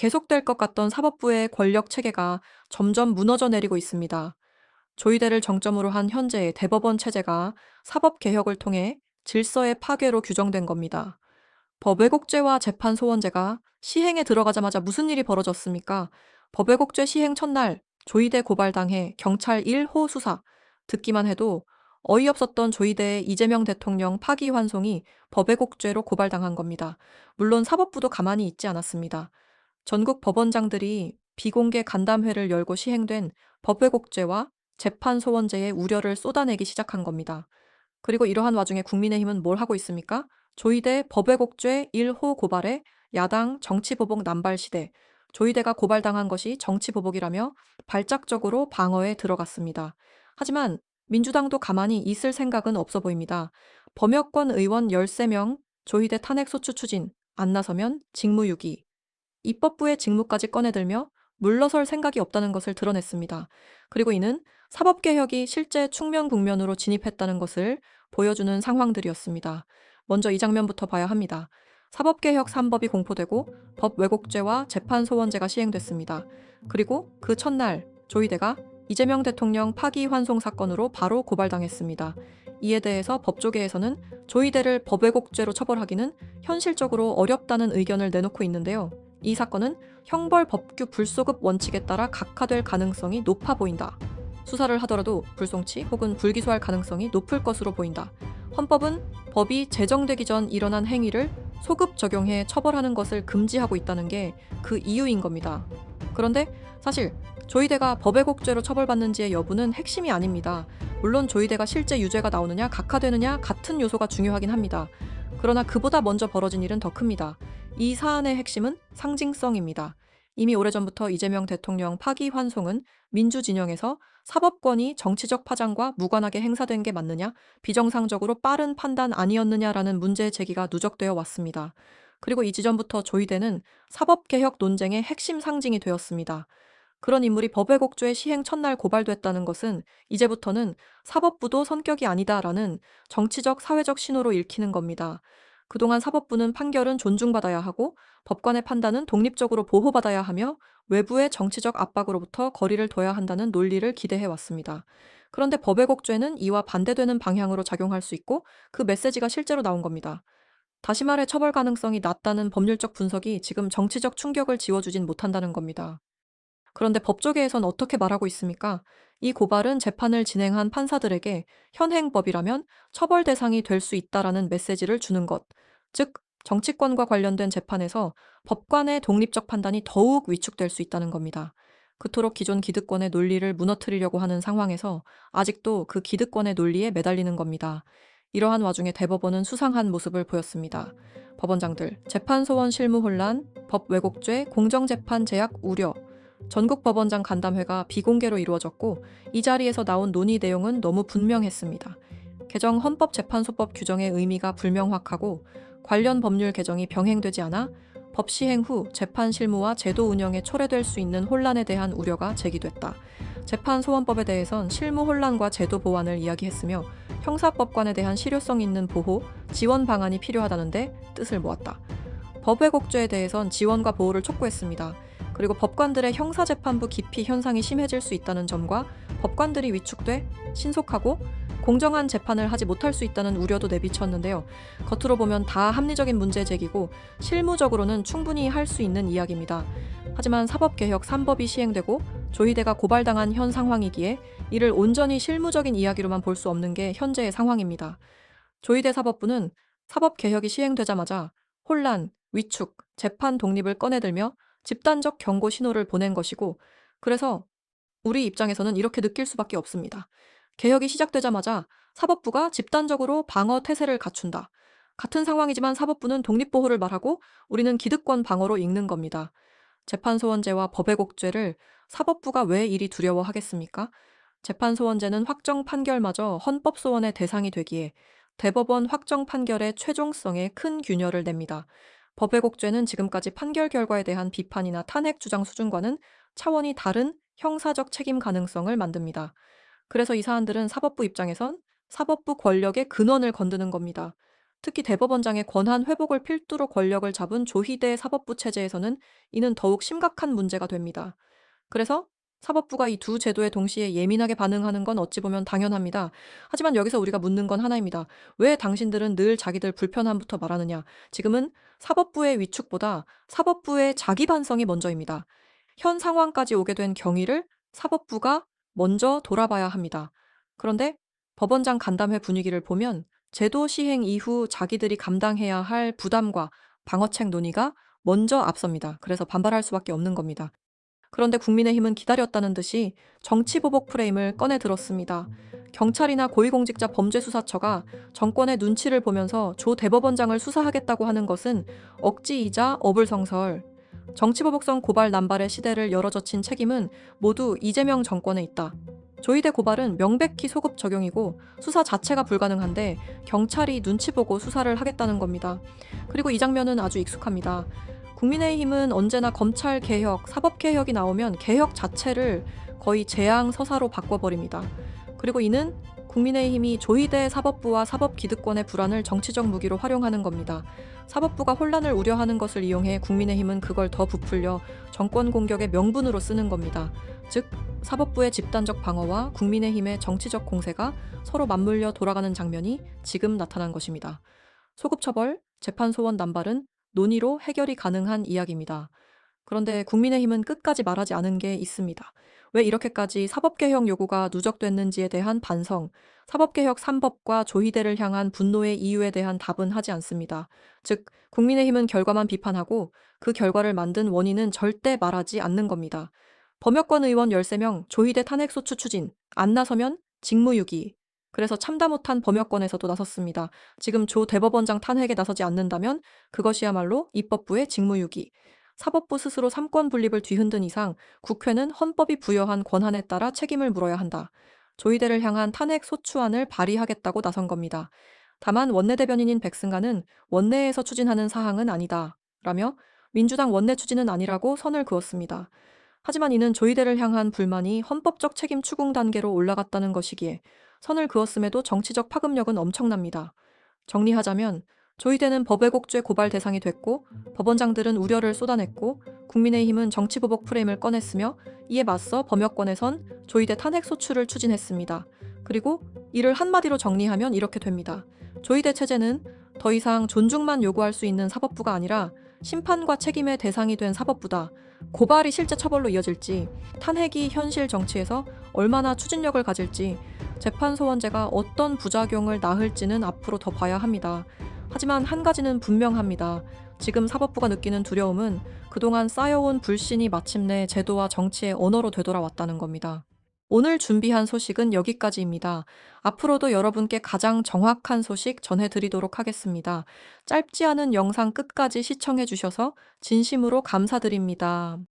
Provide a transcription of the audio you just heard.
계속될 것 같던 사법부의 권력 체계가 점점 무너져 내리고 있습니다. 조의대를 정점으로 한 현재의 대법원 체제가 사법개혁을 통해 질서의 파괴로 규정된 겁니다. 법외국죄와 재판소원제가 시행에 들어가자마자 무슨 일이 벌어졌습니까? 법외국죄 시행 첫날 조의대 고발당해 경찰 1호 수사. 듣기만 해도 어이없었던 조의대의 이재명 대통령 파기환송이 법외국죄로 고발당한 겁니다. 물론 사법부도 가만히 있지 않았습니다. 전국 법원장들이 비공개 간담회를 열고 시행된 법외국죄와 재판소원제의 우려를 쏟아내기 시작한 겁니다. 그리고 이러한 와중에 국민의힘은 뭘 하고 있습니까? 조이대 법외국죄 1호 고발에 야당 정치보복 남발시대, 조이대가 고발당한 것이 정치보복이라며 발작적으로 방어에 들어갔습니다. 하지만 민주당도 가만히 있을 생각은 없어 보입니다. 범여권 의원 13명, 조이대 탄핵소추 추진, 안 나서면 직무유기, 입법부의 직무까지 꺼내들며 물러설 생각이 없다는 것을 드러냈습니다. 그리고 이는 사법개혁이 실제 충면 국면으로 진입했다는 것을 보여주는 상황들이었습니다. 먼저 이 장면부터 봐야 합니다. 사법개혁 3법이 공포되고 법왜곡죄와 재판소원제가 시행됐습니다. 그리고 그 첫날 조이대가 이재명 대통령 파기환송 사건으로 바로 고발당했습니다. 이에 대해서 법조계에서는 조이대를 법왜곡죄로 처벌하기는 현실적으로 어렵다는 의견을 내놓고 있는데요. 이 사건은 형벌 법규 불소급 원칙에 따라 각하될 가능성이 높아 보인다. 수사를 하더라도 불송치 혹은 불기소할 가능성이 높을 것으로 보인다. 헌법은 법이 제정되기 전 일어난 행위를 소급 적용해 처벌하는 것을 금지하고 있다는 게 그 이유인 겁니다. 그런데 사실 조이대가 법외국죄로 처벌받는지의 여부는 핵심이 아닙니다. 물론 조이대가 실제 유죄가 나오느냐 각하되느냐 같은 요소가 중요하긴 합니다. 그러나 그보다 먼저 벌어진 일은 더 큽니다. 이 사안의 핵심은 상징성입니다. 이미 오래전부터 이재명 대통령 파기환송은 민주진영에서 사법권이 정치적 파장과 무관하게 행사된 게 맞느냐, 비정상적으로 빠른 판단 아니었느냐라는 문제 제기가 누적되어 왔습니다. 그리고 이 지점부터 조이대는 사법개혁 논쟁의 핵심 상징이 되었습니다. 그런 인물이 법외국조의 시행 첫날 고발됐다는 것은 이제부터는 사법부도 성격이 아니다라는 정치적 사회적 신호로 읽히는 겁니다. 그동안 사법부는 판결은 존중받아야 하고 법관의 판단은 독립적으로 보호받아야 하며 외부의 정치적 압박으로부터 거리를 둬야 한다는 논리를 기대해 왔습니다. 그런데 법외국죄는 이와 반대되는 방향으로 작용할 수 있고 그 메시지가 실제로 나온 겁니다. 다시 말해 처벌 가능성이 낮다는 법률적 분석이 지금 정치적 충격을 지워주진 못한다는 겁니다. 그런데 법조계에선 어떻게 말하고 있습니까? 이 고발은 재판을 진행한 판사들에게 현행법이라면 처벌 대상이 될 수 있다라는 메시지를 주는 것. 즉, 정치권과 관련된 재판에서 법관의 독립적 판단이 더욱 위축될 수 있다는 겁니다. 그토록 기존 기득권의 논리를 무너뜨리려고 하는 상황에서 아직도 그 기득권의 논리에 매달리는 겁니다. 이러한 와중에 대법원은 수상한 모습을 보였습니다. 법원장들, 재판소원 실무 혼란, 법 왜곡죄, 공정재판 제약 우려, 전국 법원장 간담회가 비공개로 이루어졌고 이 자리에서 나온 논의 내용은 너무 분명했습니다. 개정 헌법재판소법 규정의 의미가 불명확하고 관련 법률 개정이 병행되지 않아 법 시행 후 재판 실무와 제도 운영에 초래될 수 있는 혼란에 대한 우려가 제기됐다. 재판소원법에 대해선 실무 혼란과 제도 보완을 이야기했으며 형사법관에 대한 실효성 있는 보호, 지원 방안이 필요하다는데 뜻을 모았다. 법외국죄에 대해선 지원과 보호를 촉구했습니다. 그리고 법관들의 형사재판부 기피 현상이 심해질 수 있다는 점과 법관들이 위축돼 신속하고 공정한 재판을 하지 못할 수 있다는 우려도 내비쳤는데요. 겉으로 보면 다 합리적인 문제 제기고 실무적으로는 충분히 할 수 있는 이야기입니다. 하지만 사법개혁 3법이 시행되고 조희대가 고발당한 현 상황이기에 이를 온전히 실무적인 이야기로만 볼 수 없는 게 현재의 상황입니다. 조희대 사법부는 사법개혁이 시행되자마자 혼란, 위축, 재판 독립을 꺼내들며 집단적 경고 신호를 보낸 것이고 그래서 우리 입장에서는 이렇게 느낄 수밖에 없습니다. 개혁이 시작되자마자 사법부가 집단적으로 방어 태세를 갖춘다. 같은 상황이지만 사법부는 독립보호를 말하고 우리는 기득권 방어로 읽는 겁니다. 재판소원제와 법외국죄를 사법부가 왜 이리 두려워하겠습니까? 재판소원제는 확정 판결마저 헌법소원의 대상이 되기에 대법원 확정 판결의 최종성에 큰 균열을 냅니다. 법외국죄는 지금까지 판결 결과에 대한 비판이나 탄핵 주장 수준과는 차원이 다른 형사적 책임 가능성을 만듭니다. 그래서 이 사안들은 사법부 입장에선 사법부 권력의 근원을 건드는 겁니다. 특히 대법원장의 권한 회복을 필두로 권력을 잡은 조희대 사법부 체제에서는 이는 더욱 심각한 문제가 됩니다. 그래서 사법부가 이 두 제도에 동시에 예민하게 반응하는 건 어찌 보면 당연합니다. 하지만 여기서 우리가 묻는 건 하나입니다. 왜 당신들은 늘 자기들 불편함부터 말하느냐? 지금은 사법부의 위축보다 사법부의 자기 반성이 먼저입니다. 현 상황까지 오게 된 경위를 사법부가 먼저 돌아봐야 합니다. 그런데 법원장 간담회 분위기를 보면 제도 시행 이후 자기들이 감당해야 할 부담과 방어책 논의가 먼저 앞섭니다. 그래서 반발할 수밖에 없는 겁니다. 그런데 국민의힘은 기다렸다는 듯이 정치보복 프레임을 꺼내 들었습니다. 경찰이나 고위공직자 범죄수사처가 정권의 눈치를 보면서 조 대법원장을 수사하겠다고 하는 것은 억지이자 어불성설. 정치보복성 고발 남발의 시대를 열어젖힌 책임은 모두 이재명 정권에 있다. 조희대 고발은 명백히 소급 적용이고 수사 자체가 불가능한데 경찰이 눈치 보고 수사를 하겠다는 겁니다. 그리고 이 장면은 아주 익숙합니다. 국민의힘은 언제나 검찰 개혁, 사법 개혁이 나오면 개혁 자체를 거의 재앙 서사로 바꿔버립니다. 그리고 이는 국민의힘이 조희대 사법부와 사법기득권의 불안을 정치적 무기로 활용하는 겁니다. 사법부가 혼란을 우려하는 것을 이용해 국민의힘은 그걸 더 부풀려 정권 공격의 명분으로 쓰는 겁니다. 즉, 사법부의 집단적 방어와 국민의힘의 정치적 공세가 서로 맞물려 돌아가는 장면이 지금 나타난 것입니다. 소급처벌, 재판소원 남발은 논의로 해결이 가능한 이야기입니다. 그런데 국민의힘은 끝까지 말하지 않은 게 있습니다. 왜 이렇게까지 사법개혁 요구가 누적됐는지에 대한 반성, 사법개혁 3법과 조희대를 향한 분노의 이유에 대한 답은 하지 않습니다. 즉, 국민의힘은 결과만 비판하고 그 결과를 만든 원인은 절대 말하지 않는 겁니다. 범여권 의원 13명 조희대 탄핵소추 추진, 안 나서면 직무유기. 그래서 참다 못한 범여권에서도 나섰습니다. 지금 조 대법원장 탄핵에 나서지 않는다면 그것이야말로 입법부의 직무유기. 사법부 스스로 삼권 분립을 뒤흔든 이상 국회는 헌법이 부여한 권한에 따라 책임을 물어야 한다. 조희대를 향한 탄핵 소추안을 발의하겠다고 나선 겁니다. 다만 원내대변인인 백승관은 원내에서 추진하는 사항은 아니다. 라며 민주당 원내 추진은 아니라고 선을 그었습니다. 하지만 이는 조희대를 향한 불만이 헌법적 책임 추궁 단계로 올라갔다는 것이기에 선을 그었음에도 정치적 파급력은 엄청납니다. 정리하자면 조희대는 법외국죄 고발 대상이 됐고 법원장들은 우려를 쏟아냈고 국민의힘은 정치보복 프레임을 꺼냈으며 이에 맞서 범여권에선 조희대 탄핵 소추를 추진했습니다. 그리고 이를 한마디로 정리하면 이렇게 됩니다. 조희대 체제는 더 이상 존중만 요구할 수 있는 사법부가 아니라 심판과 책임의 대상이 된 사법부다. 고발이 실제 처벌로 이어질지, 탄핵이 현실 정치에서 얼마나 추진력을 가질지, 재판소원제가 어떤 부작용을 낳을지는 앞으로 더 봐야 합니다. 하지만 한 가지는 분명합니다. 지금 사법부가 느끼는 두려움은 그동안 쌓여온 불신이 마침내 제도와 정치의 언어로 되돌아왔다는 겁니다. 오늘 준비한 소식은 여기까지입니다. 앞으로도 여러분께 가장 정확한 소식 전해드리도록 하겠습니다. 짧지 않은 영상 끝까지 시청해주셔서 진심으로 감사드립니다.